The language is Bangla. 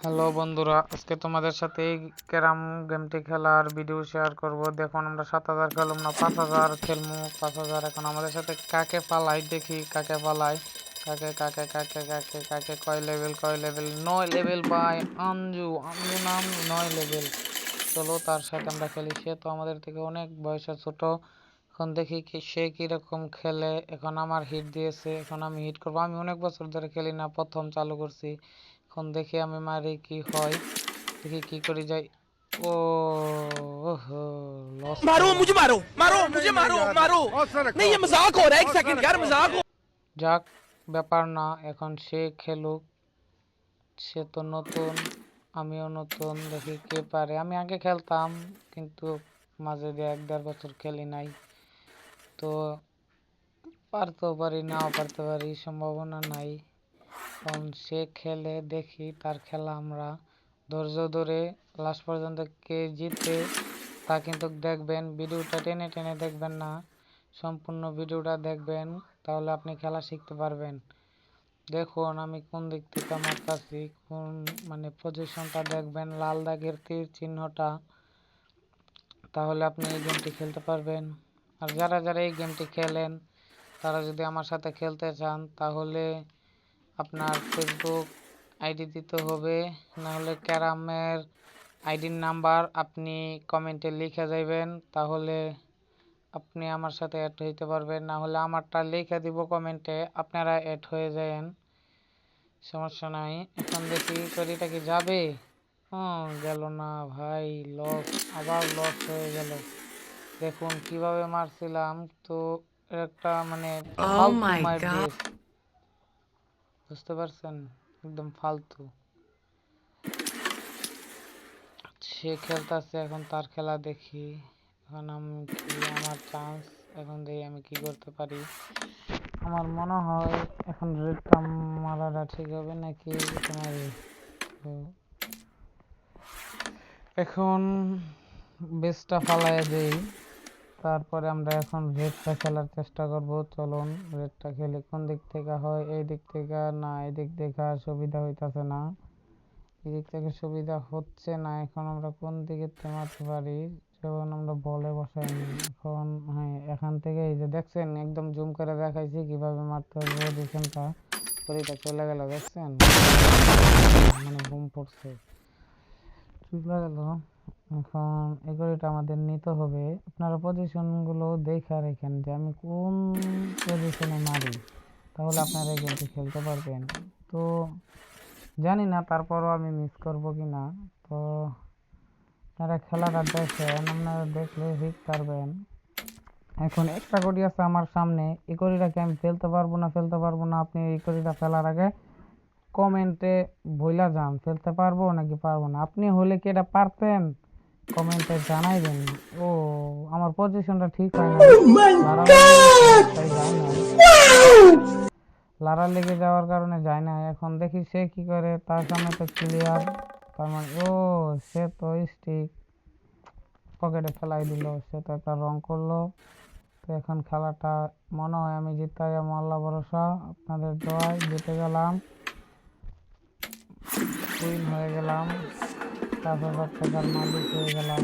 হ্যালো বন্ধুরা, আজকে তোমাদের সাথে এই ক্যারাম গেমটি খেলার ভিডিও শেয়ার করব। দেখুন, আমরা 7,000 খেলুম না 5,000 খেলবো। 5,000 এখন আমাদের সাথে কাকে পালাই, দেখি কাকে পালাই। কাকে কাকে কাকে কাকে কাকে কয় level 9 level by Anju. Anju নাম 9 লেভেল। চলো তার সাথে আমরা খেলি। সে তো আমাদের থেকে অনেক বয়সে ছোট। এখন দেখি কি সে কিরকম খেলে। এখন আমার হিট দিয়েছে, এখন আমি হিট করবো। আমি অনেক বছর ধরে খেলি না, প্রথম চালু করছি। এখন দেখি আমি মারি কি হয়, দেখি কি করে যাই। ও লস मारो করলাম। मुझे मारो मारो मुझे मारो मारो नहीं ये मजाक हो रहा है एक सेकंड यार मजाक हो যাক, ব্যাপার না, এখন সে খেলুক। সে তো নতুন, আমিও নতুন, দেখি কে পারে। আমি আগে খেলতাম, কিন্তু মাঝে দিয়ে 1-1.5 বছর খেলি নাই। তো পারতেও পারি, নাও পারতে পারি, সম্ভাবনা নাই। এখন সে খেলে, দেখি তার খেলা। আমরা ধৈর্য ধরে লাস্ট পর্যন্ত কে জিতে তা কিন্তু দেখবেন। ভিডিওটা টেনে টেনে দেখবেন না, সম্পূর্ণ ভিডিওটা দেখবেন, তাহলে আপনি খেলা শিখতে পারবেন। দেখুন আমি কোন দিক থেকে মারতাছি, কোন মানে পজিশনটা দেখবেন, লাল দাগের তীর চিহ্নটা, তাহলে আপনি এই গেমটি খেলতে পারবেন। আর যারা যারা এই গেমটি খেলেন, তারা যদি আমার সাথে খেলতে চান, তাহলে আপনার ফেসবুক আইডি দিতে হবে, নাহলে ক্যারামের আইডির নাম্বার আপনি কমেন্টে লিখে যাইবেন, তাহলে আপনি আমার সাথে অ্যাড হইতে পারবেন। না হলে আমারটা লিখে দিব কমেন্টে, আপনারা অ্যাড হয়ে যাবেন, সমস্যা নাই। এখন দেখি করিটা কি যাবে। গেল না ভাই, লস, আবার লস হয়ে গেল। দেখুন কিভাবে মারছিলাম, তো একটা মানে Oh ফালতু my মার god. দিয়েছে, বুঝতে পারছেন, একদম ফালতু। সে খেলতেছে, এখন তার খেলা দেখি। এখন আমি কি, আমার চান্স, এখন দেখি আমি কি করতে পারি। আমার মনে হয় এখন রেডটা মারাটা ঠিক হবে নাকি তোমার। এখন বেসটা ফালাইয়া দেই, তারপরে আমরা এখন রেডটা খেলার চেষ্টা করব। চলুন রেডটা খেলি। কোন দিক থেকে হয়, এই দিক থেকে না, এই দিক থেকে সুবিধা হইতাছে না, এদিক থেকে সুবিধা হচ্ছে না। এখন আমরা কোন দিকে মারতে পারি, যখন আমরা বলে বসাই নি। এখন হ্যাঁ, এখান থেকে এই যে দেখছেন, একদম জুম করে দেখাইছি কিভাবে মারতে হবে। পজিশনটা ঘড়িটা চলে গেল, দেখছেন, মানে বুম পড়ছে, চলে গেল। এখন এই ঘড়িটা আমাদের নিতে হবে। আপনারা পজিশনগুলো দেখে রেখেন যে আমি কোন পজিশনে মারি, তাহলে আপনারা এই গেমটি খেলতে পারবেন। তো জানি না, তারপরও আমি মিস করব কি না। তো আপনারা খেলাটা দেখেন, আপনারা দেখলে শিখতে পারবেন। এখন একটা গড়ি আছে আমার সামনে, এই গড়িটাকে আমি ফেলতে পারবো না। আপনি এই গড়িটা ফেলার আগে কমেন্টে বইলা যান ফেলতে পারবো নাকি পারবো না। আপনি হলে কি এটা পারতেন, কমেন্টে জানাইবেন। ও, আমার পজিশনটা ঠিক হয় না, তাই যায় না, লারা লেগে যাওয়ার কারণে যায় না। এখন দেখি সে কি করে, তার সামনে তো ক্লিয়ার, তার মানে ও, সে তো স্টিক পকেটে ফেলাই দিল, সে তো একটা রং করলো। তো এখন খেলাটা মনে হয় আমি জিতে যাবো, আল্লাহ ভরসা, আপনাদের দোয়ায় জিতে গেলাম, উইন হয়ে গেলাম, 5,000 টাকার মালিক হয়ে গেলাম।